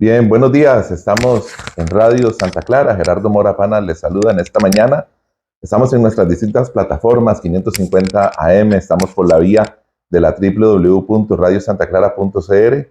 Bien, buenos días. Estamos en Radio Santa Clara. Gerardo Morapana les saluda en esta mañana. Estamos en nuestras distintas plataformas, 550 AM, estamos por la vía de la www.radiosantaclara.cr,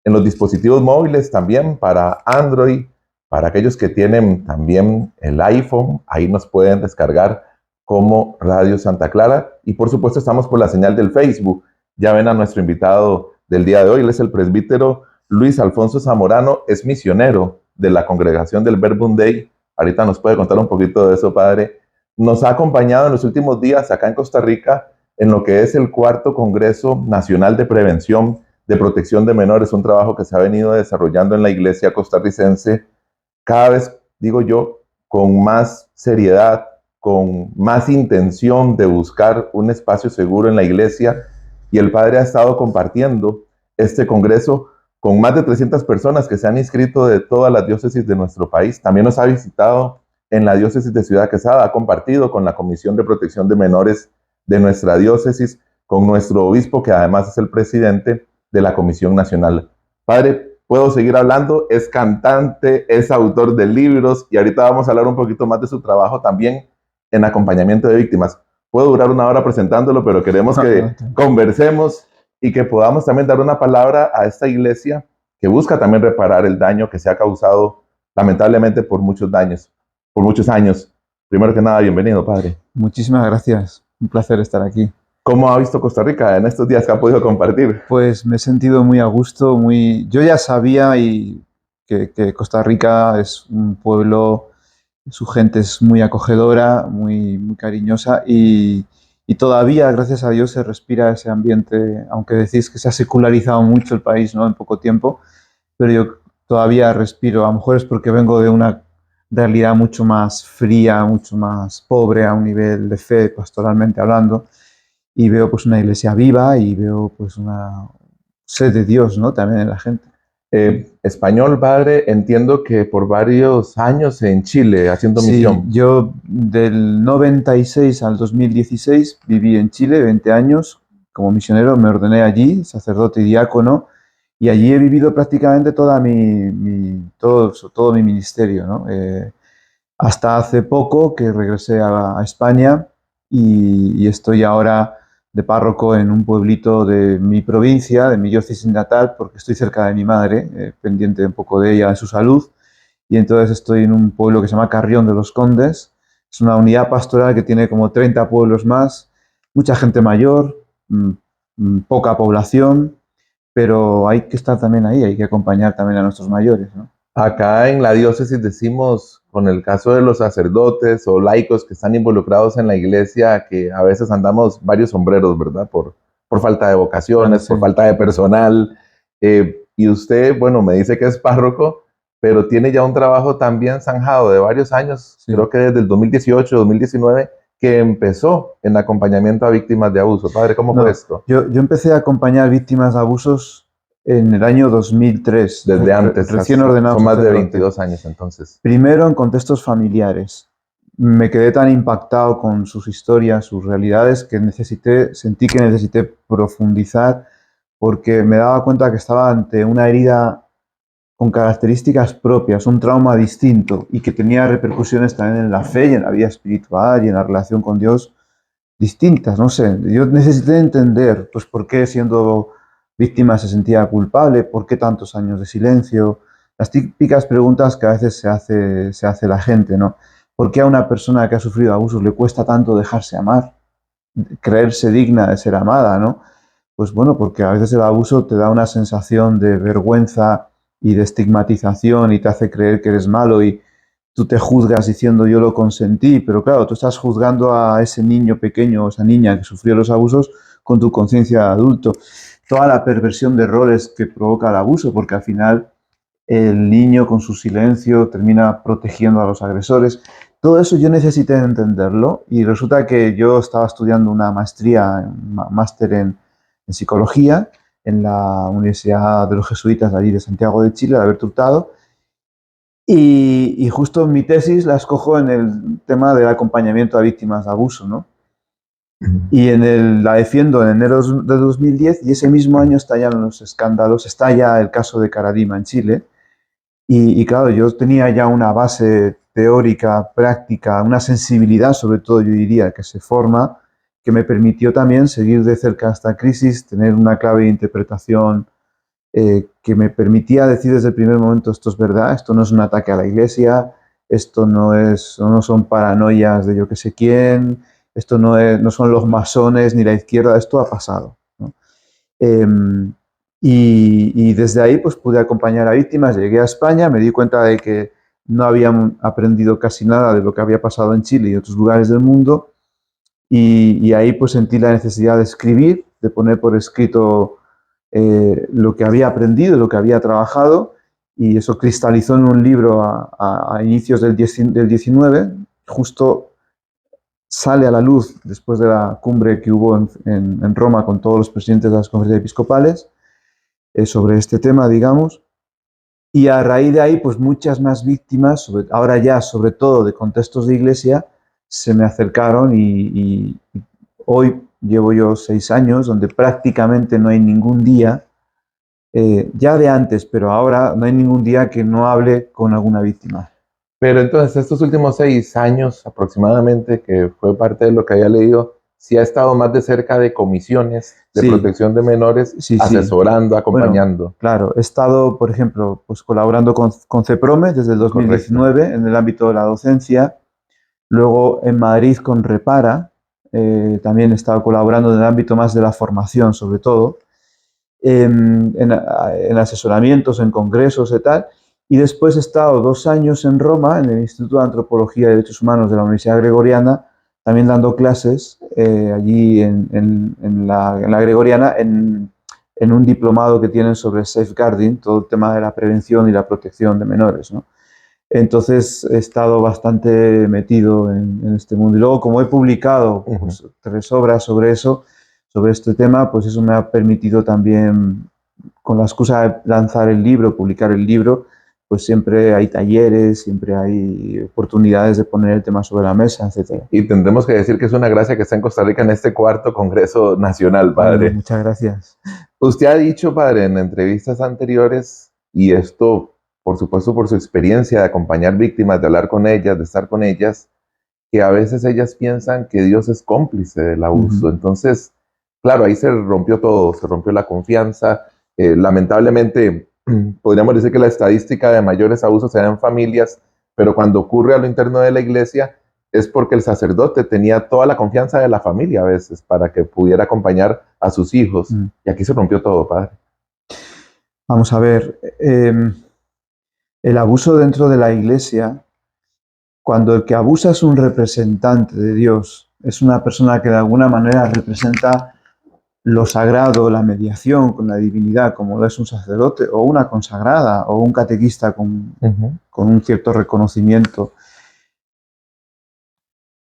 en los dispositivos móviles también para Android, para aquellos que tienen también el iPhone, ahí nos pueden descargar como Radio Santa Clara. Y por supuesto estamos por la señal del Facebook. Ya ven a nuestro invitado del día de hoy, él es el presbítero Luis Alfonso Zamorano, es misionero de la congregación del Verbum Dei. Ahorita nos puede contar un poquito de eso, padre. Nos ha acompañado en los últimos días acá en Costa Rica en lo que es el cuarto Congreso Nacional de Prevención de Protección de Menores, un trabajo que se ha venido desarrollando en la iglesia costarricense, cada vez, digo yo, con más seriedad, con más intención de buscar un espacio seguro en la iglesia. Y el padre ha estado compartiendo este congreso con más de 300 personas que se han inscrito de todas las diócesis de nuestro país. También nos ha visitado en la diócesis de Ciudad Quesada, ha compartido con la Comisión de Protección de Menores de nuestra diócesis, con nuestro obispo, que además es el presidente de la Comisión Nacional. Padre, puedo seguir hablando, es cantante, es autor de libros y ahorita vamos a hablar un poquito más de su trabajo también en acompañamiento de víctimas. Puedo durar una hora presentándolo, pero queremos que conversemos y que podamos también dar una palabra a esta iglesia que busca también reparar el daño que se ha causado lamentablemente por muchos daños, por muchos años. Primero que nada, bienvenido, padre. Muchísimas gracias, un placer estar aquí. ¿Cómo ha visto Costa Rica en estos días que ha podido compartir? Pues me he sentido muy a gusto, Yo ya sabía que Costa Rica es un pueblo, su gente es muy acogedora, muy cariñosa y todavía, gracias a Dios, se respira ese ambiente, aunque decís que se ha secularizado mucho el país, ¿no?, en poco tiempo, pero yo todavía respiro. A lo mejor es porque vengo de una realidad mucho más fría, mucho más pobre a un nivel de fe, pastoralmente hablando, y veo pues una iglesia viva y veo pues una sed de Dios, ¿no?, también en la gente. Español, padre, entiendo que por varios años en Chile haciendo Sí, misión. yo del 96 al 2016 viví en Chile 20 años como misionero, me ordené allí, sacerdote y diácono, y allí he vivido prácticamente todo mi ministerio, ¿no? Hasta hace poco que regresé a España y estoy ahora de párroco en un pueblito de mi provincia, de mi diócesis natal, porque estoy cerca de mi madre, pendiente un poco de ella, de su salud, y entonces estoy en un pueblo que se llama Carrión de los Condes. Es una unidad pastoral que tiene como 30 pueblos más, mucha gente mayor, poca población, pero hay que estar también ahí, hay que acompañar también a nuestros mayores, ¿no? Acá en la diócesis decimos, con el caso de los sacerdotes o laicos que están involucrados en la iglesia, que a veces andamos varios sombreros, ¿verdad? Por falta de Bueno, vocaciones, sí. por falta de personal. Y usted, bueno, me dice que es párroco, pero tiene ya un trabajo también zanjado de varios años, Sí. creo que desde el 2018, 2019, que empezó en acompañamiento a víctimas de abuso. Padre, ¿cómo fue No, esto? yo empecé a acompañar víctimas de abusos en el año 2003, Desde antes, recién ordenado son más de sacerdote. 22 años entonces. Primero en contextos familiares. Me quedé tan impactado con sus historias, sus realidades, que sentí que necesité profundizar porque me daba cuenta que estaba ante una herida con características propias, un trauma distinto y que tenía repercusiones también en la fe y en la vida espiritual y en la relación con Dios distintas, no sé. Yo necesité entender, pues, por qué siendo víctima se sentía culpable, por qué tantos años de silencio, las típicas preguntas que a veces se hace la gente, ¿no? ¿Por qué a una persona que ha sufrido abusos le cuesta tanto dejarse amar, creerse digna de ser amada, ¿no? Pues bueno, porque a veces el abuso te da una sensación de vergüenza y de estigmatización y te hace creer que eres malo y tú te juzgas diciendo yo lo consentí, pero claro, tú estás juzgando a ese niño pequeño o esa niña que sufrió los abusos con tu conciencia de adulto. Toda la perversión de roles que provoca el abuso, porque al final el niño con su silencio termina protegiendo a los agresores. Todo eso yo necesité entenderlo y resulta que yo estaba estudiando una maestría, un máster en psicología en la Universidad de los Jesuitas de allí de Santiago de Chile, de Alberto Hurtado, y justo mi tesis la escojo en el tema del acompañamiento a víctimas de abuso, ¿no? Y la defiendo en enero de 2010 y ese mismo año estallan los escándalos, estalla el caso de Caradima en Chile, Y claro, yo tenía ya una base teórica, práctica, una sensibilidad sobre todo, yo diría, que se forma, que me permitió también seguir de cerca esta crisis, tener una clave de interpretación que me permitía decir desde el primer momento esto es verdad, esto no es un ataque a la iglesia, esto no son paranoias de yo que sé quién, esto no son los masones ni la izquierda, esto ha pasado, ¿no? Eh, y desde ahí pues pude acompañar a víctimas, llegué a España, me di cuenta de que no habían aprendido casi nada de lo que había pasado en Chile y otros lugares del mundo, y ahí pues sentí la necesidad de escribir, de poner por escrito lo que había aprendido, lo que había trabajado, y eso cristalizó en un libro a inicios del 19, justo sale a la luz después de la cumbre que hubo en Roma con todos los presidentes de las conferencias episcopales sobre este tema, digamos, y a raíz de ahí, pues muchas más víctimas, ahora ya sobre todo de contextos de iglesia, se me acercaron y hoy llevo yo 6 años donde prácticamente no hay ningún día ya de antes, pero ahora no hay ningún día que no hable con alguna víctima. Pero entonces, estos últimos 6 años aproximadamente, que fue parte de lo que había leído, sí ha estado más de cerca de comisiones de Sí, protección de menores, sí, sí. asesorando, Bueno, acompañando. claro, he estado, por ejemplo, pues colaborando con CEPROME desde el Correcto. 2019 en el ámbito de la docencia. Luego en Madrid con Repara, también he estado colaborando en el ámbito más de la formación, sobre todo, en asesoramientos, en congresos y tal. Y después he estado 2 años en Roma, en el Instituto de Antropología y Derechos Humanos de la Universidad Gregoriana, también dando clases allí en la Gregoriana, en un diplomado que tienen sobre safeguarding, todo el tema de la prevención y la protección de menores, ¿no? Entonces he estado bastante metido en este mundo. Y luego, como he publicado Ujú. pues, 3 obras sobre eso, sobre este tema, pues eso me ha permitido también, con la excusa de lanzar el libro, publicar el libro, pues siempre hay talleres, siempre hay oportunidades de poner el tema sobre la mesa, etcétera. Y tendremos que decir que es una gracia que está en Costa Rica en este cuarto Congreso Nacional, Bueno, padre. muchas gracias. Usted ha dicho, padre, en entrevistas anteriores, y esto, por supuesto, por su experiencia de acompañar víctimas, de hablar con ellas, de estar con ellas, que a veces ellas piensan que Dios es cómplice del Uh -huh. abuso. Entonces, claro, ahí se rompió todo, se rompió la confianza. Lamentablemente, podríamos decir que la estadística de mayores abusos se da en familias, pero cuando ocurre a lo interno de la iglesia es porque el sacerdote tenía toda la confianza de la familia a veces para que pudiera acompañar a sus hijos. Y aquí se rompió todo, padre. Vamos a ver, el abuso dentro de la iglesia, cuando el que abusa es un representante de Dios, es una persona que de alguna manera representa lo sagrado, la mediación con la divinidad, como lo es un sacerdote o una consagrada o un catequista con un cierto reconocimiento.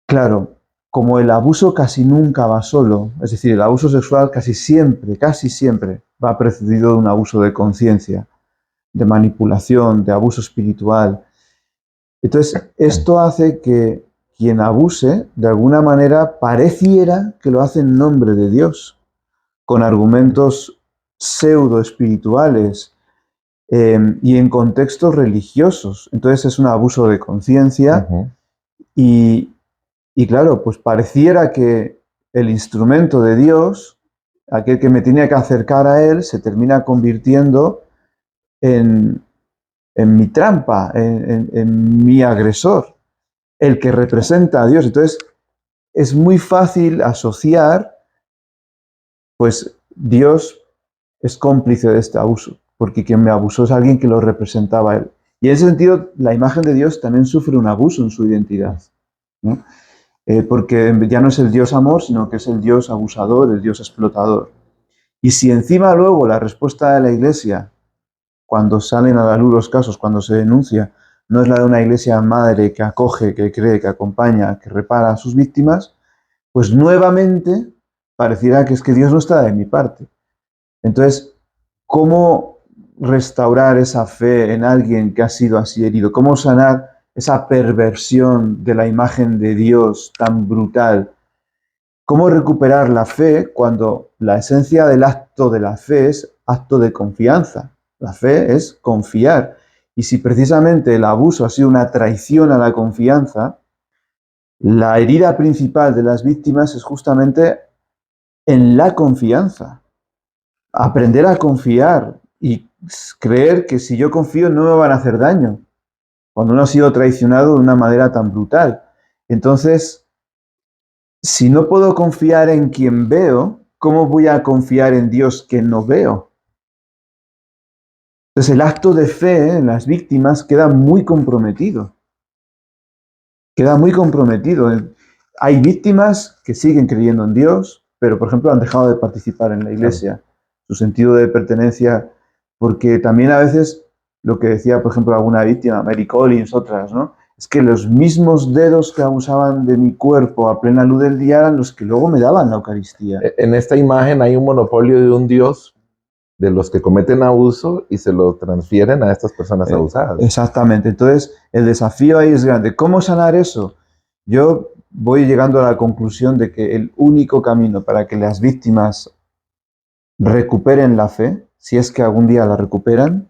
Claro, como el abuso casi nunca va solo, es decir, el abuso sexual casi siempre va precedido de un abuso de conciencia, de manipulación, de abuso espiritual. Entonces, esto hace que quien abuse, de alguna manera, pareciera que lo hace en nombre de Dios, con argumentos pseudo espirituales y en contextos religiosos. Entonces es un abuso de conciencia y, y claro, pues pareciera que el instrumento de Dios, aquel que me tenía que acercar a Él, se termina convirtiendo en, en mi trampa, en mi agresor, el que representa a Dios. Entonces es muy fácil asociar, pues Dios es cómplice de este abuso, porque quien me abusó es alguien que lo representaba a él. Y en ese sentido, la imagen de Dios también sufre un abuso en su identidad, ¿no? Porque ya no es el Dios amor, sino que es el Dios abusador, el Dios explotador. Y si encima luego la respuesta de la Iglesia, cuando salen a la luz los casos, cuando se denuncia, no es la de una Iglesia madre que acoge, que cree, que acompaña, que repara a sus víctimas, pues nuevamente pareciera que es que Dios no está de mi parte. Entonces, ¿cómo restaurar esa fe en alguien que ha sido así herido? ¿Cómo sanar esa perversión de la imagen de Dios tan brutal? ¿Cómo recuperar la fe cuando la esencia del acto de la fe es acto de confianza? La fe es confiar. Y si precisamente el abuso ha sido una traición a la confianza, la herida principal de las víctimas es justamente en la confianza. Aprender a confiar y creer que si yo confío no me van a hacer daño, cuando uno ha sido traicionado de una manera tan brutal. Entonces, si no puedo confiar en quien veo, ¿cómo voy a confiar en Dios que no veo? Entonces, el acto de fe en las víctimas queda muy comprometido. Queda muy comprometido. Hay víctimas que siguen creyendo en Dios, pero, por ejemplo, han dejado de participar en la iglesia. Su sentido de pertenencia, porque también a veces lo que decía, por ejemplo, alguna víctima, Mary Collins, otras, ¿no? Es que los mismos dedos que abusaban de mi cuerpo a plena luz del día eran los que luego me daban la Eucaristía. En esta imagen hay un monopolio de un Dios de los que cometen abuso y se lo transfieren a estas personas abusadas. Exactamente. Entonces, el desafío ahí es grande. ¿Cómo sanar eso? Yo voy llegando a la conclusión de que el único camino para que las víctimas recuperen la fe, si es que algún día la recuperan,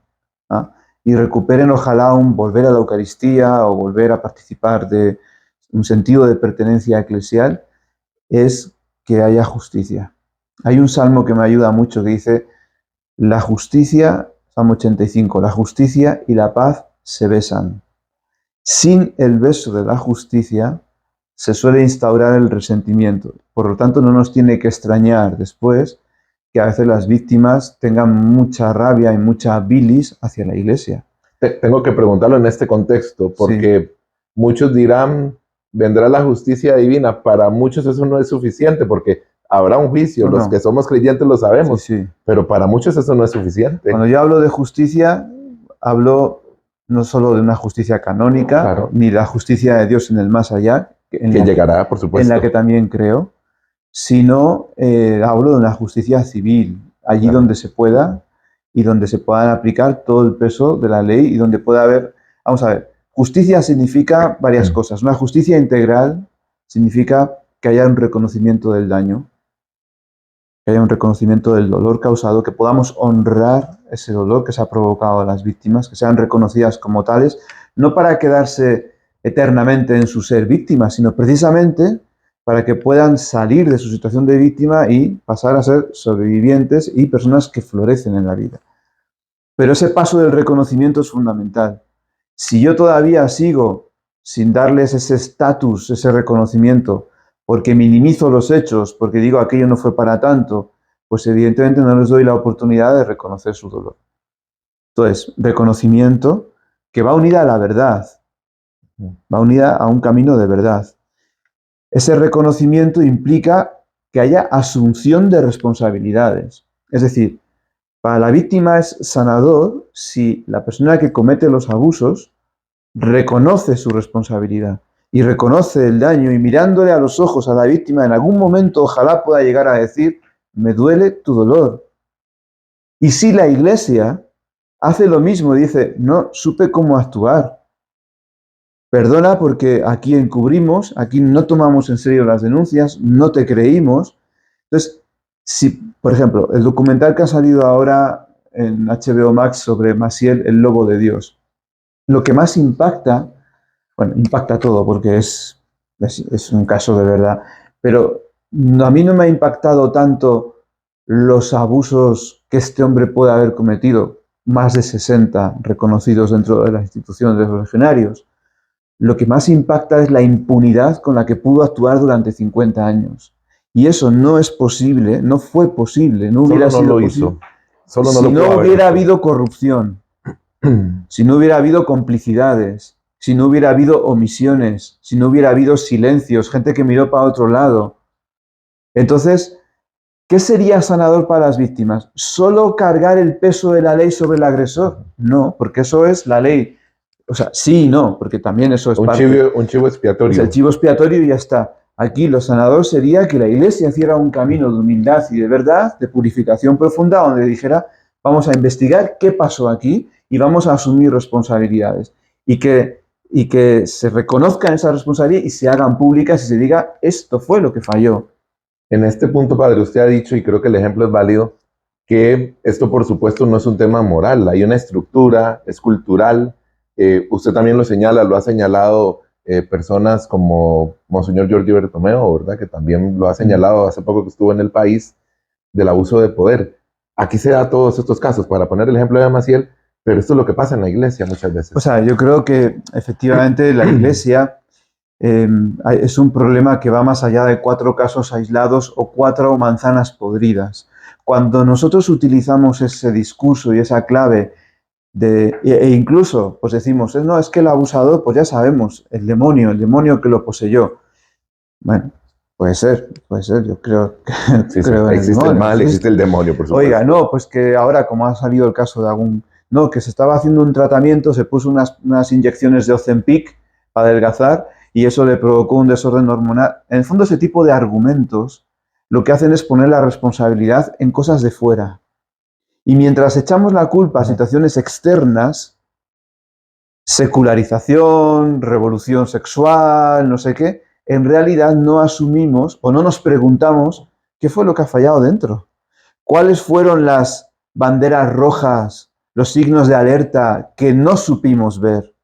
¿ah? Y recuperen ojalá un volver a la Eucaristía o volver a participar de un sentido de pertenencia eclesial, es que haya justicia. Hay un salmo que me ayuda mucho que dice, la justicia, Salmo 85, la justicia y la paz se besan. Sin el beso de la justicia se suele instaurar el resentimiento. Por lo tanto, no nos tiene que extrañar después que a veces las víctimas tengan mucha rabia y mucha bilis hacia la iglesia. Tengo que preguntarlo en este contexto, porque sí, muchos dirán, vendrá la justicia divina. Para muchos eso no es suficiente, porque habrá un juicio. Los que somos creyentes lo sabemos, sí, pero para muchos eso no es suficiente. Cuando yo hablo de justicia, hablo no solo de una justicia canónica, claro, ni de la justicia de Dios en el más allá, que llegará, por supuesto, en la que también creo, sino hablo de una justicia civil, allí claro, donde se pueda y donde se puedan aplicar todo el peso de la ley y donde pueda haber, vamos a ver, justicia significa varias cosas. Una justicia integral significa que haya un reconocimiento del daño, que haya un reconocimiento del dolor causado, que podamos honrar ese dolor que se ha provocado a las víctimas, que sean reconocidas como tales, no para quedarse eternamente en su ser víctimas, sino precisamente para que puedan salir de su situación de víctima y pasar a ser sobrevivientes y personas que florecen en la vida. Pero ese paso del reconocimiento es fundamental. Si yo todavía sigo sin darles ese estatus, ese reconocimiento, porque minimizo los hechos, porque digo aquello no fue para tanto, pues evidentemente no les doy la oportunidad de reconocer su dolor. Entonces, reconocimiento que va unida a la verdad, va unida a un camino de verdad. Ese reconocimiento implica que haya asunción de responsabilidades. Es decir, para la víctima es sanador si la persona que comete los abusos reconoce su responsabilidad y reconoce el daño y mirándole a los ojos a la víctima en algún momento ojalá pueda llegar a decir, me duele tu dolor. Y si la iglesia hace lo mismo, dice, no supe cómo actuar. Perdona porque aquí encubrimos, aquí no tomamos en serio las denuncias, no te creímos. Entonces, si, por ejemplo, el documental que ha salido ahora en HBO Max sobre Maciel, el lobo de Dios, lo que más impacta, bueno, impacta todo porque es un caso de verdad, pero a mí no me ha impactado tanto los abusos que este hombre puede haber cometido, más de 60 reconocidos dentro de las instituciones de los legionarios. Lo que más impacta es la impunidad con la que pudo actuar durante 50 años. Y eso no es posible, no fue posible, no hubiera sido posible. Si no hubiera habido corrupción, si no hubiera habido complicidades, si no hubiera habido omisiones, si no hubiera habido silencios, gente que miró para otro lado. Entonces, ¿qué sería sanador para las víctimas? ¿Solo cargar el peso de la ley sobre el agresor? No, porque eso es la ley. O sea, sí y no, porque también eso es un chivo expiatorio. Es el chivo expiatorio y ya está. Aquí lo sanador sería que la iglesia hiciera un camino de humildad y de verdad, de purificación profunda, donde dijera, vamos a investigar qué pasó aquí y vamos a asumir responsabilidades. Y que se reconozcan esas responsabilidades y se hagan públicas y se diga, esto fue lo que falló. En este punto, padre, usted ha dicho, y creo que el ejemplo es válido, que esto por supuesto no es un tema moral, hay una estructura, es cultural. Usted también lo señala, lo ha señalado personas como Monseñor Giorgio Bertomeo, ¿verdad? Que también lo ha señalado hace poco que estuvo en el país, del abuso de poder. Aquí se da todos estos casos, para poner el ejemplo de Maciel, pero esto es lo que pasa en la iglesia muchas veces. O sea, yo creo que efectivamente la iglesia es un problema que va más allá de 4 casos aislados o 4 manzanas podridas. Cuando nosotros utilizamos ese discurso y esa clave e incluso pues decimos, no, es que el abusador, pues ya sabemos, el demonio que lo poseyó. Bueno, puede ser, yo creo, Sí, creo en el existe demonio. el mal, existe el demonio, por supuesto. Oiga, no, pues que ahora, como ha salido el caso de algún... No, que se estaba haciendo un tratamiento, se puso unas inyecciones de Ozempic para adelgazar y eso le provocó un desorden hormonal. En el fondo, ese tipo de argumentos lo que hacen es poner la responsabilidad en cosas de fuera. Y mientras echamos la culpa a situaciones externas, secularización, revolución sexual, no sé qué, en realidad no asumimos o no nos preguntamos qué fue lo que ha fallado dentro. ¿Cuáles fueron las banderas rojas, los signos de alerta que no supimos ver?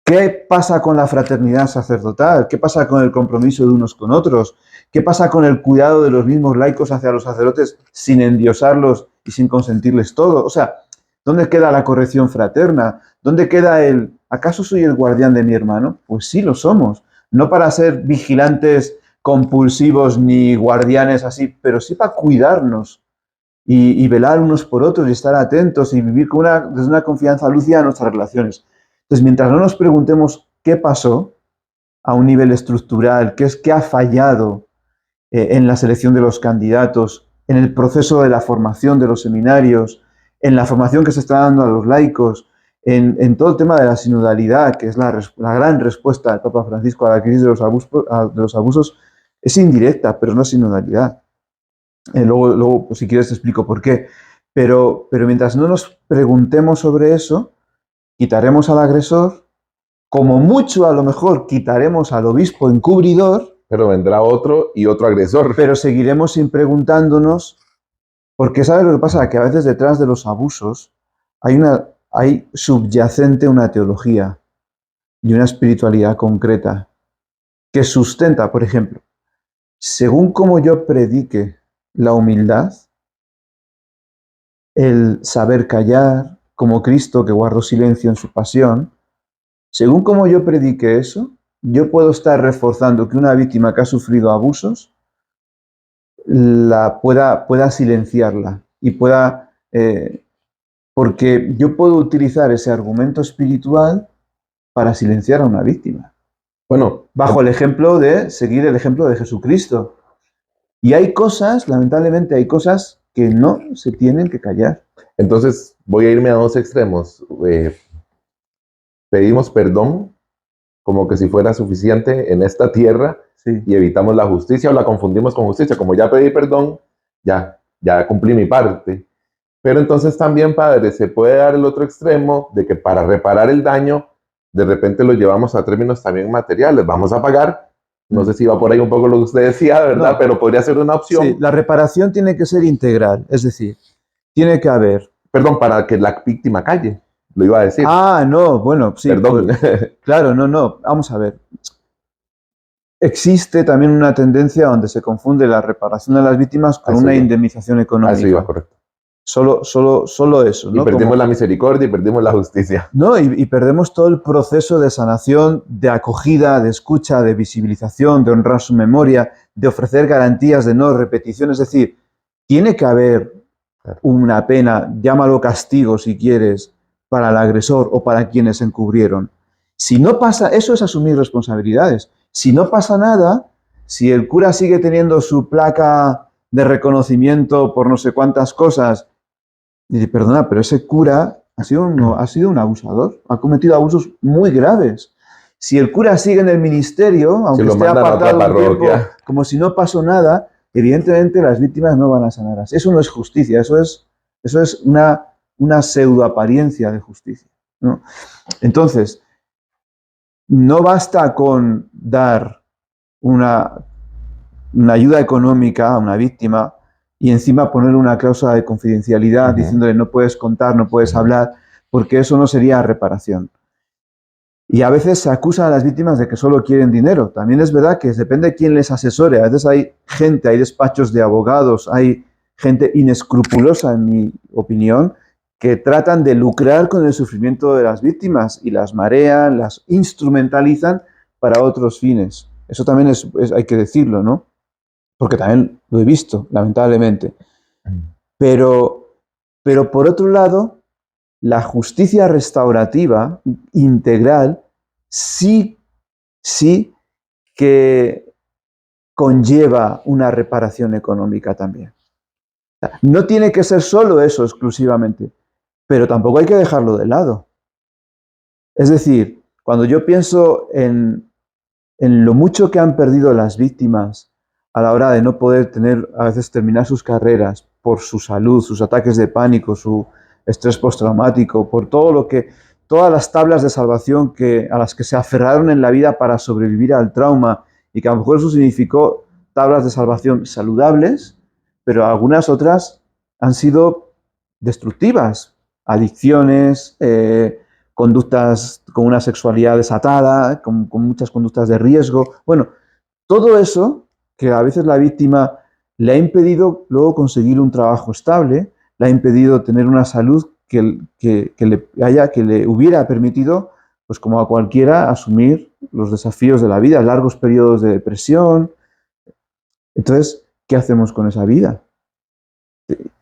¿Qué pasa con la fraternidad sacerdotal? ¿Qué pasa con el compromiso de unos con otros? ¿Qué pasa con el cuidado de los mismos laicos hacia los sacerdotes sin endiosarlos y sin consentirles todo? O sea, ¿dónde queda la corrección fraterna? ¿Dónde queda ¿acaso soy el guardián de mi hermano? Pues sí, lo somos. No para ser vigilantes compulsivos ni guardianes así, pero sí para cuidarnos y velar unos por otros y estar atentos y vivir desde una confianza lúcida en nuestras relaciones. Entonces, mientras no nos preguntemos qué pasó a un nivel estructural, qué ha fallado en la selección de los candidatos, en el proceso de la formación de los seminarios, en la formación que se está dando a los laicos, en todo el tema de la sinodalidad, que es la gran respuesta del Papa Francisco a la crisis de los abusos, es indirecta, pero no es sinodalidad. Luego pues, si quieres, te explico por qué. Pero mientras no nos preguntemos sobre eso, quitaremos al agresor, como mucho a lo mejor quitaremos al obispo encubridor, pero vendrá otro y otro agresor. Pero seguiremos sin preguntándonos, porque ¿sabes lo que pasa? Que a veces detrás de los abusos hay subyacente una teología y una espiritualidad concreta que sustenta, por ejemplo, según como yo predique la humildad, el saber callar, como Cristo que guardó silencio en su pasión, según como yo predique eso, yo puedo estar reforzando que una víctima que ha sufrido abusos pueda silenciarla y porque yo puedo utilizar ese argumento espiritual para silenciar a una víctima. Bueno, bajo el ejemplo de seguir el ejemplo de Jesucristo. Y hay cosas, lamentablemente, hay cosas que no se tienen que callar. Entonces voy a irme a 2 extremos. Pedimos perdón como que si fuera suficiente en esta tierra, sí, y evitamos la justicia o la confundimos con justicia. Como ya pedí perdón, ya cumplí mi parte. Pero entonces también, padre, se puede dar el otro extremo de que para reparar el daño, de repente lo llevamos a términos también materiales. Vamos a pagar. No sé si va por ahí un poco lo que usted decía, ¿verdad? No, pero podría ser una opción. Sí, la reparación tiene que ser integral, es decir, tiene que haber... Perdón, para que la víctima calle, lo iba a decir. Ah, no, bueno, sí. Perdón. Pues, claro, no, vamos a ver. Existe también una tendencia donde se confunde la reparación de las víctimas con una indemnización económica. Así va, correcto. Solo eso, ¿no? Y perdimos la misericordia y perdimos la justicia. No, y perdemos todo el proceso de sanación, de acogida, de escucha, de visibilización, de honrar su memoria, de ofrecer garantías de no repetición. Es decir, tiene que haber una pena, llámalo castigo si quieres, para el agresor o para quienes encubrieron. Si no pasa, eso es asumir responsabilidades. Si no pasa nada, si el cura sigue teniendo su placa de reconocimiento por no sé cuántas cosas, dice, perdona, pero ese cura ha sido un abusador, ha cometido abusos muy graves. Si el cura sigue en el ministerio, aunque esté apartado un tiempo, como si no pasó nada, evidentemente las víctimas no van a sanar así. Eso no es justicia, eso es una pseudoaparencia de justicia, ¿no? Entonces, no basta con dar una ayuda económica a una víctima y encima poner una cláusula de confidencialidad diciéndole no puedes contar, no puedes hablar, porque eso no sería reparación. Y a veces se acusa a las víctimas de que solo quieren dinero. También es verdad que depende de quién les asesore. A veces hay gente, hay despachos de abogados, hay gente inescrupulosa, en mi opinión, que tratan de lucrar con el sufrimiento de las víctimas y las marean, las instrumentalizan para otros fines. Eso también hay que decirlo, ¿no? Porque también lo he visto, lamentablemente. Pero por otro lado, la justicia restaurativa integral sí que conlleva una reparación económica también. No tiene que ser solo eso exclusivamente, pero tampoco hay que dejarlo de lado. Es decir, cuando yo pienso en lo mucho que han perdido las víctimas a la hora de no poder a veces terminar sus carreras por su salud, sus ataques de pánico, su estrés postraumático, por todas las tablas de salvación a las que se aferraron en la vida para sobrevivir al trauma, y que a lo mejor eso significó tablas de salvación saludables, pero algunas otras han sido destructivas, adicciones, conductas con una sexualidad desatada, con muchas conductas de riesgo. Bueno, todo eso que a veces la víctima le ha impedido luego conseguir un trabajo estable, le ha impedido tener una salud que le hubiera permitido, pues como a cualquiera, asumir los desafíos de la vida, largos periodos de depresión. Entonces, ¿qué hacemos con esa vida?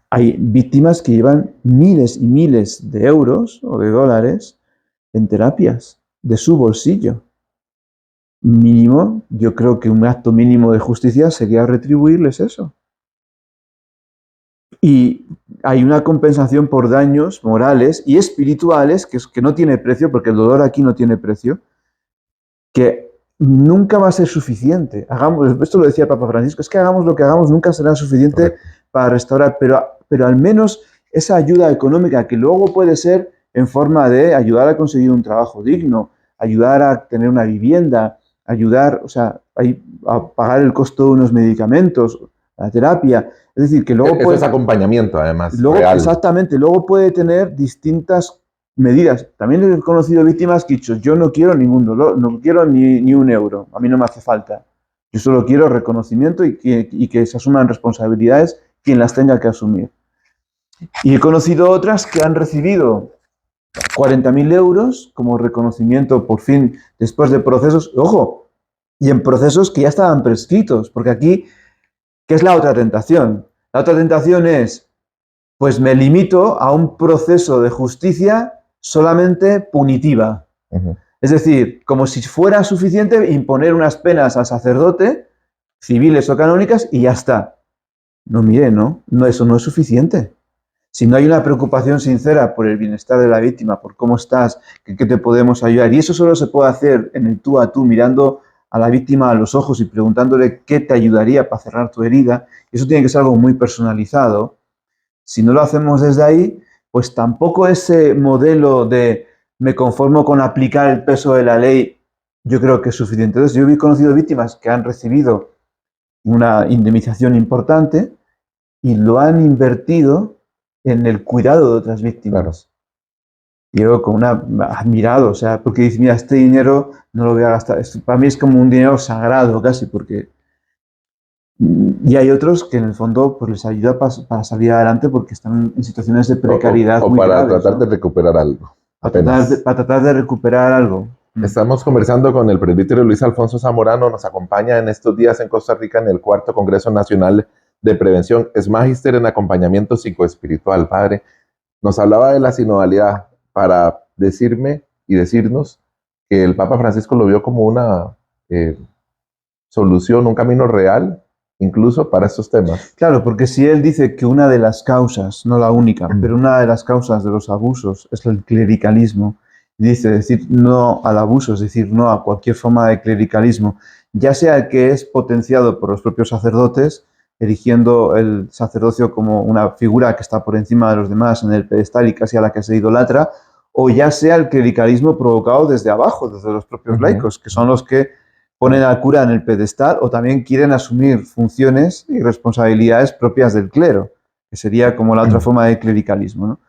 Hay víctimas que llevan miles y miles de euros o de dólares en terapias de su bolsillo. Mínimo, yo creo que un acto mínimo de justicia sería retribuirles eso. Y hay una compensación por daños morales y espirituales que no tiene precio, porque el dolor aquí no tiene precio, que nunca va a ser suficiente. Esto lo decía el Papa Francisco, es que hagamos lo que hagamos, nunca será suficiente para restaurar, pero al menos esa ayuda económica, que luego puede ser en forma de ayudar a conseguir un trabajo digno, ayudar a tener una vivienda, ayudar, a pagar el costo de unos medicamentos, la terapia. Es decir, que luego Eso es acompañamiento, además, real. Exactamente, luego puede tener distintas medidas. También he conocido víctimas que han dicho, yo no quiero ningún dolor, no quiero ni un euro, a mí no me hace falta. Yo solo quiero reconocimiento y que se asuman responsabilidades quien las tenga que asumir. Y he conocido otras que han recibido 40.000 euros como reconocimiento por fin después de procesos, ojo, y en procesos que ya estaban prescritos, porque aquí, ¿qué es la otra tentación? La otra tentación es, pues me limito a un proceso de justicia solamente punitiva. Es decir, como si fuera suficiente imponer unas penas al sacerdote, civiles o canónicas, y ya está. No, mire, no, eso no es suficiente. Si no hay una preocupación sincera por el bienestar de la víctima, por cómo estás, qué te podemos ayudar, y eso solo se puede hacer en el tú a tú, mirando a la víctima a los ojos y preguntándole qué te ayudaría para cerrar tu herida, eso tiene que ser algo muy personalizado. Si no lo hacemos desde ahí, pues tampoco ese modelo de me conformo con aplicar el peso de la ley, yo creo que es suficiente. Entonces, yo he conocido víctimas que han recibido una indemnización importante y lo han invertido en el cuidado de otras víctimas. Claro. Yo admirado, porque dice, mira, este dinero no lo voy a gastar. Para mí es como un dinero sagrado casi, porque... Y hay otros que en el fondo pues les ayuda para salir adelante porque están en situaciones de precariedad o muy para graves, tratar de recuperar algo. Para tratar de recuperar algo. Estamos conversando con el presbítero Luis Alfonso Zamorano, nos acompaña en estos días en Costa Rica en el 4º Congreso Nacional de Prevención. Es magíster en acompañamiento psicoespiritual. Padre, nos hablaba de la sinodalidad para decirme y decirnos que el Papa Francisco lo vio como una solución, un camino real, incluso para estos temas. Claro, porque si él dice que una de las causas, no la única, pero una de las causas de los abusos es el clericalismo, dice decir no al abuso, es decir, no a cualquier forma de clericalismo, ya sea el que es potenciado por los propios sacerdotes, erigiendo el sacerdocio como una figura que está por encima de los demás en el pedestal y casi a la que se idolatra, o ya sea el clericalismo provocado desde abajo, desde los propios laicos, que son los que ponen al cura en el pedestal o también quieren asumir funciones y responsabilidades propias del clero, que sería como la otra forma de clericalismo, ¿no?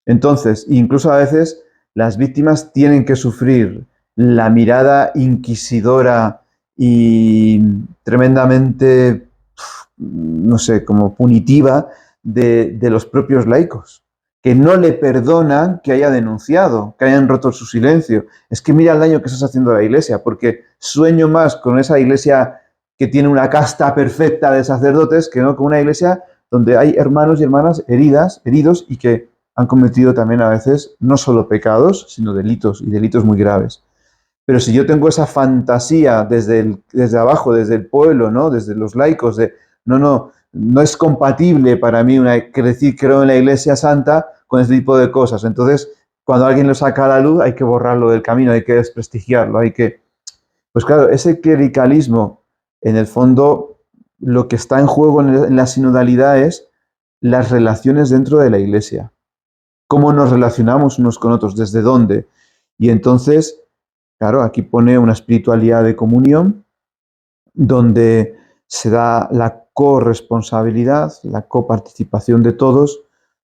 Entonces, incluso a veces las víctimas tienen que sufrir la mirada inquisidora y tremendamente, no sé, como punitiva de los propios laicos, que no le perdonan que haya denunciado, que hayan roto su silencio. Es que mira el daño que estás haciendo a la iglesia, porque sueño más con esa iglesia que tiene una casta perfecta de sacerdotes que no con una iglesia donde hay hermanos y hermanas heridos y que han cometido también a veces no solo pecados, sino delitos y delitos muy graves. Pero si yo tengo esa fantasía desde abajo, desde el pueblo, ¿no? Desde los laicos, de no es compatible para mí decir creo en la Iglesia Santa con este tipo de cosas. Entonces, cuando alguien lo saca a la luz, hay que borrarlo del camino, hay que desprestigiarlo, Pues claro, ese clericalismo, en el fondo, lo que está en juego en la sinodalidad es las relaciones dentro de la Iglesia. Cómo nos relacionamos unos con otros, desde dónde. Y entonces, claro, aquí pone una espiritualidad de comunión, donde se da la corresponsabilidad, la coparticipación de todos,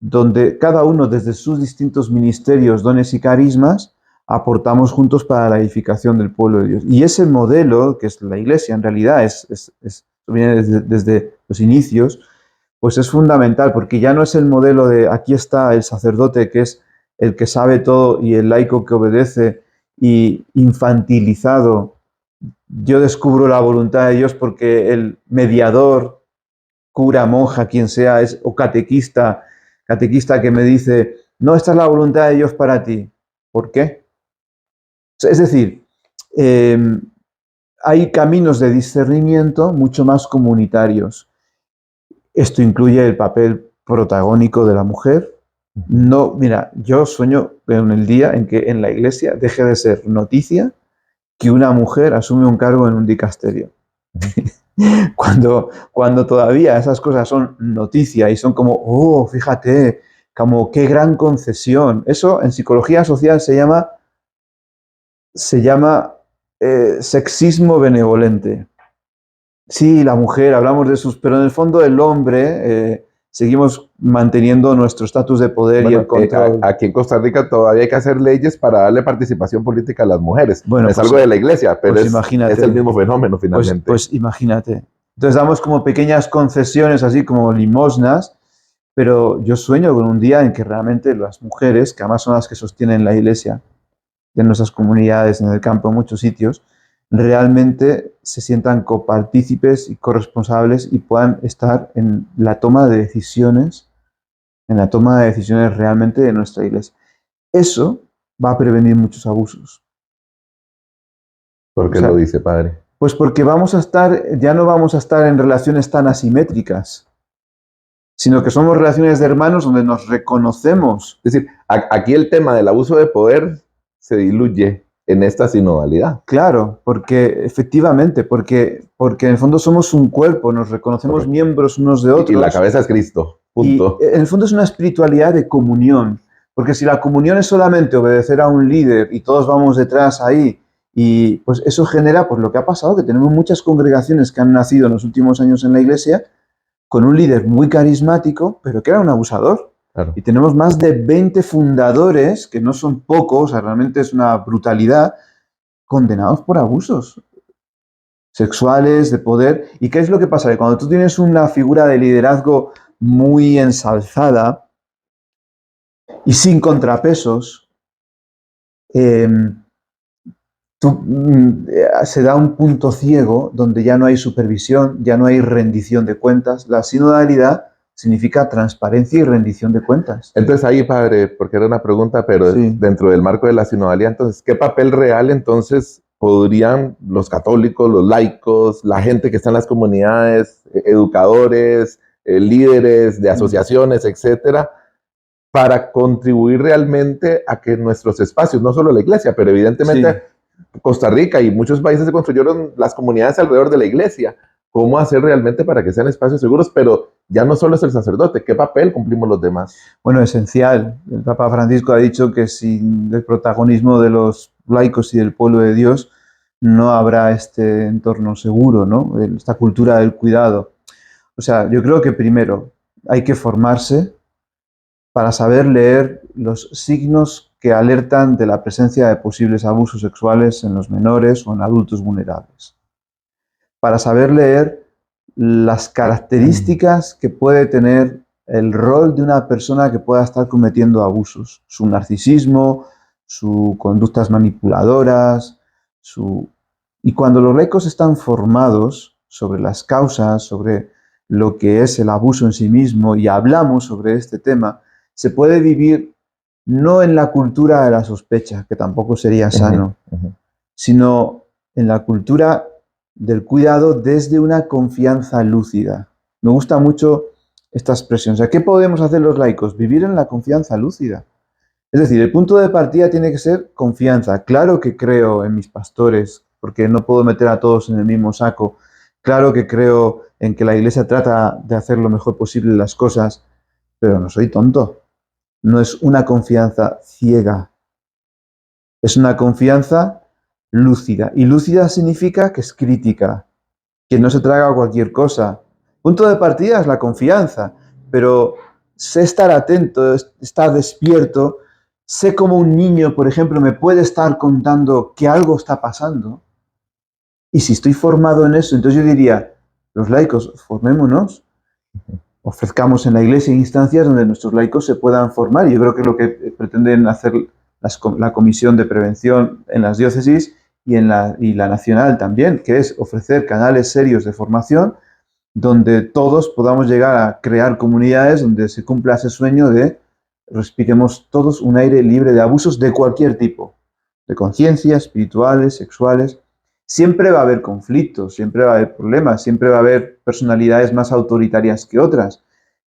donde cada uno desde sus distintos ministerios, dones y carismas, aportamos juntos para la edificación del pueblo de Dios. Y ese modelo, que es la Iglesia, en realidad viene desde los inicios, pues es fundamental, porque ya no es el modelo de aquí está el sacerdote, que es el que sabe todo, y el laico que obedece, y infantilizado. Yo descubro la voluntad de Dios porque el mediador, cura, monja, quien sea, o catequista que me dice, no, esta es la voluntad de Dios para ti. ¿Por qué? Es decir, hay caminos de discernimiento mucho más comunitarios. Esto incluye el papel protagónico de la mujer. No, mira, yo sueño en el día en que en la iglesia deje de ser noticia que una mujer asume un cargo en un dicasterio. Cuando todavía esas cosas son noticia y son como, oh, fíjate, como qué gran concesión. Eso en psicología social se llama sexismo benevolente. Sí, la mujer, hablamos de sus, pero en el fondo el hombre, seguimos manteniendo nuestro estatus de poder y el control. Aquí en Costa Rica todavía hay que hacer leyes para darle participación política a las mujeres. Bueno, es pues, algo de la iglesia, pero pues es el mismo fenómeno finalmente. Pues imagínate. Entonces damos como pequeñas concesiones, así como limosnas, pero yo sueño con un día en que realmente las mujeres, que además son las que sostienen la iglesia de nuestras comunidades, en el campo, en muchos sitios, realmente se sientan copartícipes y corresponsables y puedan estar en la toma de decisiones, realmente de nuestra iglesia. Eso va a prevenir muchos abusos. ¿Por qué lo dice, padre? Pues porque ya no vamos a estar en relaciones tan asimétricas, sino que somos relaciones de hermanos donde nos reconocemos. Es decir, aquí el tema del abuso de poder se diluye en esta sinodalidad. Claro, efectivamente, porque en el fondo somos un cuerpo, nos reconocemos Correcto. Miembros unos de otros. Y la cabeza es Cristo, punto. Y en el fondo es una espiritualidad de comunión, porque si la comunión es solamente obedecer a un líder y todos vamos detrás ahí, y pues eso genera pues lo que ha pasado, que tenemos muchas congregaciones que han nacido en los últimos años en la iglesia con un líder muy carismático, pero que era un abusador. Claro. Y tenemos más de 20 fundadores, que no son pocos, o sea, realmente es una brutalidad, condenados por abusos sexuales, de poder. ¿Y qué es lo que pasa? Que cuando tú tienes una figura de liderazgo muy ensalzada y sin contrapesos, se da un punto ciego donde ya no hay supervisión, ya no hay rendición de cuentas. La sinodalidad significa transparencia y rendición de cuentas. Entonces ahí, padre, porque era una pregunta, pero sí. Dentro del marco de la sinodalidad, entonces, ¿qué papel real entonces podrían los católicos, los laicos, la gente que está en las comunidades, educadores, líderes de asociaciones, etcétera, para contribuir realmente a que nuestros espacios, no solo la iglesia, pero evidentemente sí. Costa Rica y muchos países se construyeron las comunidades alrededor de la iglesia, cómo hacer realmente para que sean espacios seguros, pero ya no solo es el sacerdote, ¿qué papel cumplimos los demás? Bueno, esencial. El Papa Francisco ha dicho que sin el protagonismo de los laicos y del pueblo de Dios no habrá este entorno seguro, ¿no? Esta cultura del cuidado. O sea, yo creo que primero hay que formarse para saber leer los signos que alertan de la presencia de posibles abusos sexuales en los menores o en adultos vulnerables. Para saber leer las características que puede tener el rol de una persona que pueda estar cometiendo abusos, su narcisismo, sus conductas manipuladoras, y cuando los laicos están formados sobre las causas, sobre lo que es el abuso en sí mismo, y hablamos sobre este tema, se puede vivir no en la cultura de la sospecha, que tampoco sería sano, sino en la cultura del cuidado desde una confianza lúcida. Me gusta mucho esta expresión. O sea, ¿qué podemos hacer los laicos? Vivir en la confianza lúcida. Es decir, el punto de partida tiene que ser confianza. Claro que creo en mis pastores, porque no puedo meter a todos en el mismo saco. Claro que creo en que la Iglesia trata de hacer lo mejor posible las cosas, pero no soy tonto. No es una confianza ciega. Es una confianza lúcida. Y lúcida significa que es crítica, que no se traga cualquier cosa. Punto de partida es la confianza, pero sé estar atento, estar despierto, sé como un niño, por ejemplo, me puede estar contando que algo está pasando. Y si estoy formado en eso, entonces yo diría, los laicos, formémonos, ofrezcamos en la iglesia instancias donde nuestros laicos se puedan formar. Y yo creo que es lo que pretenden hacer la Comisión de Prevención en las diócesis y la nacional también, que es ofrecer canales serios de formación donde todos podamos llegar a crear comunidades donde se cumpla ese sueño de respiremos todos un aire libre de abusos de cualquier tipo, de conciencia, espirituales, sexuales. Siempre va a haber conflictos, siempre va a haber problemas, siempre va a haber personalidades más autoritarias que otras,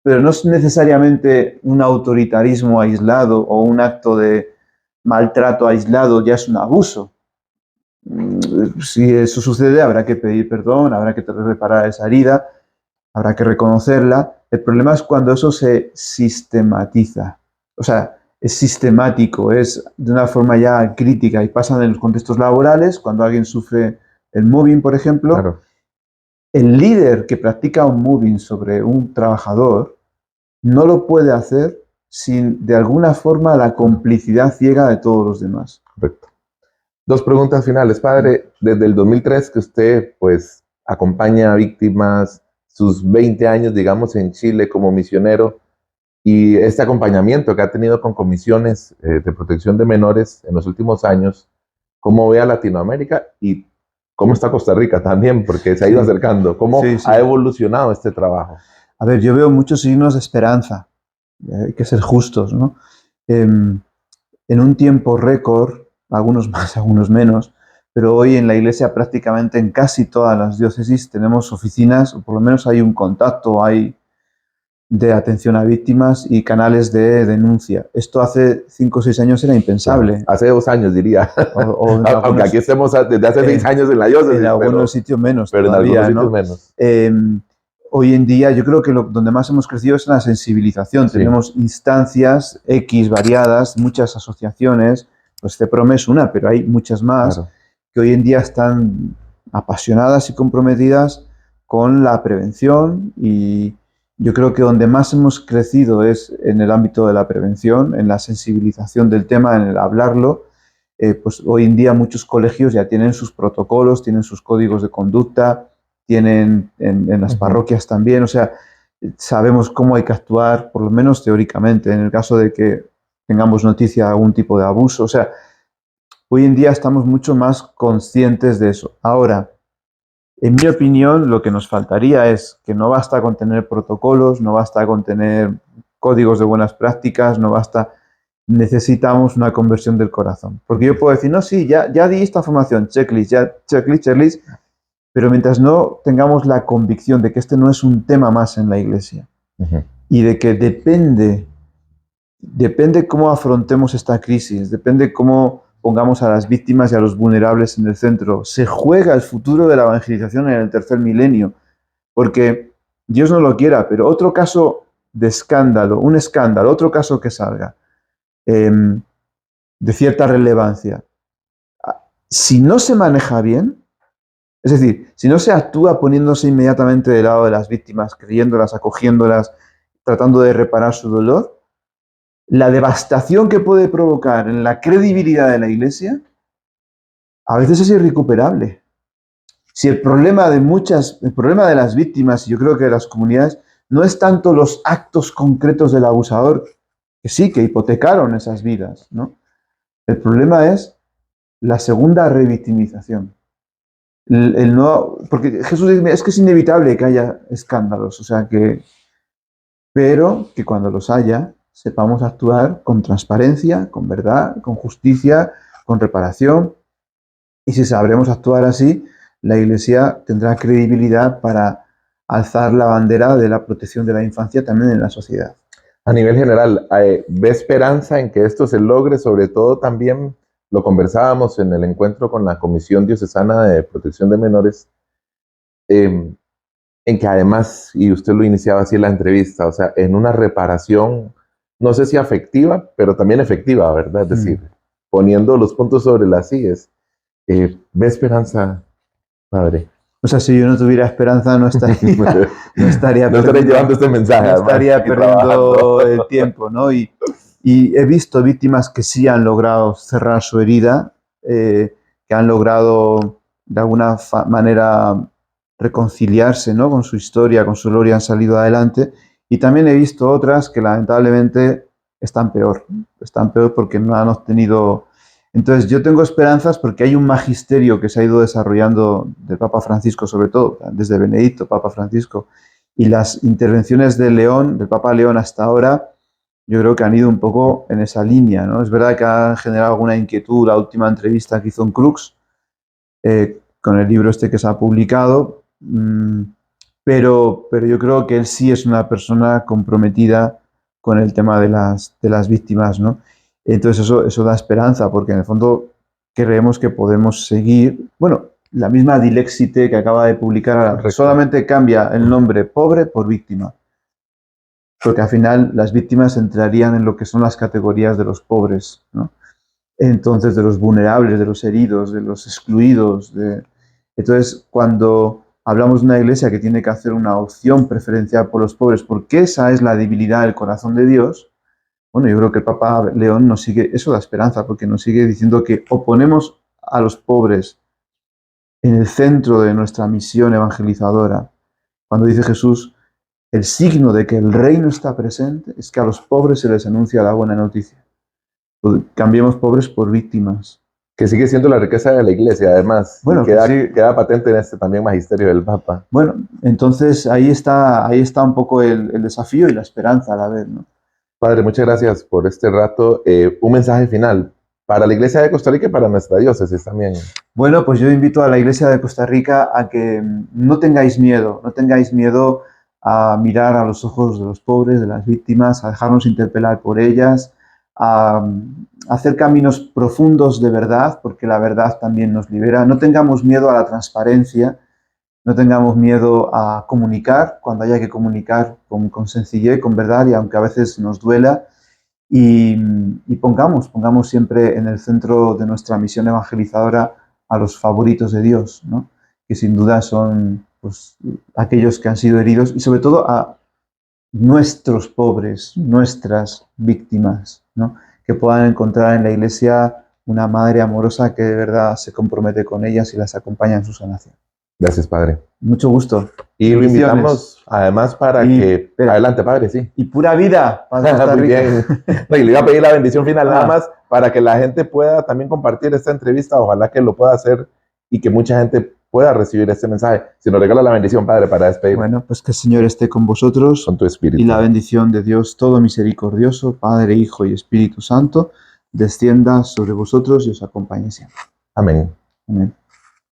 pero no es necesariamente un autoritarismo aislado o un acto de maltrato aislado ya es un abuso. Si eso sucede, habrá que pedir perdón, habrá que reparar esa herida, habrá que reconocerla. El problema es cuando eso se sistematiza. O sea, es sistemático, es de una forma ya crítica y pasa en los contextos laborales, cuando alguien sufre el mobbing, por ejemplo. Claro. El líder que practica un mobbing sobre un trabajador no lo puede hacer sin, de alguna forma, la complicidad ciega de todos los demás. Correcto. Dos preguntas finales, padre. Desde el 2003 que usted, pues, acompaña a víctimas, sus 20 años, digamos, en Chile como misionero, y este acompañamiento que ha tenido con comisiones de protección de menores en los últimos años, ¿cómo ve a Latinoamérica y cómo está Costa Rica también? Porque se ha ido acercando. ¿Cómo ha evolucionado este trabajo? A ver, yo veo muchos signos de esperanza. Hay que ser justos, ¿no? En un tiempo récord, algunos más, algunos menos, pero hoy en la iglesia prácticamente en casi todas las diócesis tenemos oficinas, o por lo menos hay un contacto, hay de atención a víctimas y canales de denuncia. Esto hace 5 o 6 años era impensable. Bueno, hace 2 años diría. Aunque aquí estemos desde hace 6 años en la diócesis. En algunos sitios menos pero todavía, en algunos sitios menos. Hoy en día yo creo que donde más hemos crecido es en la sensibilización. Sí. Tenemos instancias X variadas, muchas asociaciones, pues CEPROM es una, pero hay muchas más, claro, que hoy en día están apasionadas y comprometidas con la prevención, y yo creo que donde más hemos crecido es en el ámbito de la prevención, en la sensibilización del tema, en el hablarlo. Pues hoy en día muchos colegios ya tienen sus protocolos, tienen sus códigos de conducta, tienen en las parroquias también, o sea, sabemos cómo hay que actuar, por lo menos teóricamente, en el caso de que tengamos noticia de algún tipo de abuso. O sea, hoy en día estamos mucho más conscientes de eso. Ahora, en mi opinión, lo que nos faltaría es que no basta con tener protocolos, no basta con tener códigos de buenas prácticas, no basta, necesitamos una conversión del corazón. Porque yo puedo decir, no, sí, ya di esta formación, checklist, checklist, pero mientras no tengamos la convicción de que este no es un tema más en la iglesia, y de que depende cómo afrontemos esta crisis, depende cómo pongamos a las víctimas y a los vulnerables en el centro, se juega el futuro de la evangelización en el tercer milenio, porque Dios no lo quiera, pero otro caso de escándalo, otro caso que salga de cierta relevancia, si no se maneja bien, es decir, si no se actúa poniéndose inmediatamente del lado de las víctimas, creyéndolas, acogiéndolas, tratando de reparar su dolor, la devastación que puede provocar en la credibilidad de la Iglesia a veces es irrecuperable. Si el problema de las víctimas, y yo creo que de las comunidades, no es tanto los actos concretos del abusador, que sí, que hipotecaron esas vidas, ¿no? El problema es la segunda revictimización. Porque Jesús dice, es que es inevitable que haya escándalos, pero que cuando los haya, sepamos actuar con transparencia, con verdad, con justicia, con reparación. Y si sabremos actuar así, la Iglesia tendrá credibilidad para alzar la bandera de la protección de la infancia también en la sociedad. A nivel general, ¿ve esperanza en que esto se logre? Sobre todo también lo conversábamos en el encuentro con la Comisión Diocesana de Protección de Menores, en que además, y usted lo iniciaba así en la entrevista, o sea, en una reparación, no sé si afectiva, pero también efectiva, ¿verdad? Es decir, poniendo los puntos sobre las íes. ¿Ve esperanza, padre? O sea, si yo no tuviera esperanza, no estaría llevando este mensaje. No estaría perdiendo el tiempo, ¿no? Y he visto víctimas que sí han logrado cerrar su herida, que han logrado de alguna manera reconciliarse, ¿no? Con su historia, con su gloria, han salido adelante. Y también he visto otras que lamentablemente están peor porque no han obtenido. Entonces yo tengo esperanzas porque hay un magisterio que se ha ido desarrollando del Papa Francisco, sobre todo, desde Benedicto, Papa Francisco, y las intervenciones de León, del Papa León hasta ahora, yo creo que han ido un poco en esa línea, ¿no? Es verdad que ha generado alguna inquietud la última entrevista que hizo en Crux, con el libro este que se ha publicado, pero yo creo que él sí es una persona comprometida con el tema de las víctimas, ¿no? Entonces eso da esperanza, porque en el fondo creemos que podemos seguir, bueno, la misma Dilexite que acaba de publicar solamente cambia el nombre pobre por víctima, porque al final las víctimas entrarían en lo que son las categorías de los pobres, ¿no? Entonces, de los vulnerables, de los heridos, de los excluidos. Entonces, cuando hablamos de una iglesia que tiene que hacer una opción preferencial por los pobres, porque esa es la debilidad del corazón de Dios, bueno, yo creo que el Papa León nos sigue, eso da esperanza, porque nos sigue diciendo que o ponemos a los pobres en el centro de nuestra misión evangelizadora. Cuando dice Jesús, el signo de que el reino está presente es que a los pobres se les anuncia la buena noticia. Cambiemos pobres por víctimas. Que sigue siendo la riqueza de la Iglesia, además. Bueno, queda patente en este también magisterio del Papa. Bueno, entonces ahí está un poco el desafío y la esperanza a la vez, ¿no? Padre, muchas gracias por este rato. Un mensaje final para la Iglesia de Costa Rica y para nuestra diócesis también. Bueno, pues yo invito a la Iglesia de Costa Rica a que no tengáis miedo a mirar a los ojos de los pobres, de las víctimas, a dejarnos interpelar por ellas, a hacer caminos profundos de verdad, porque la verdad también nos libera. No tengamos miedo a la transparencia, no tengamos miedo a comunicar cuando haya que comunicar con sencillez, con verdad, y aunque a veces nos duela, y pongamos siempre en el centro de nuestra misión evangelizadora a los favoritos de Dios, ¿no? Que sin duda son pues, aquellos que han sido heridos, y sobre todo a nuestros pobres, nuestras víctimas, ¿no? Que puedan encontrar en la Iglesia una madre amorosa que de verdad se compromete con ellas y las acompaña en su sanación. Gracias, Padre. Mucho gusto. Y lo invitamos además para que... Adelante, Padre, sí. Y pura vida para Costa Rica. Muy bien. No, y le iba a pedir la bendición final nada más para que la gente pueda también compartir esta entrevista. Ojalá que lo pueda hacer y que mucha gente pueda recibir este mensaje. Si nos regala la bendición, Padre, para despedir. Bueno, pues que el Señor esté con vosotros. Con tu espíritu. Y la bendición de Dios todo misericordioso, Padre, Hijo y Espíritu Santo, descienda sobre vosotros y os acompañe siempre. Amén. Amén.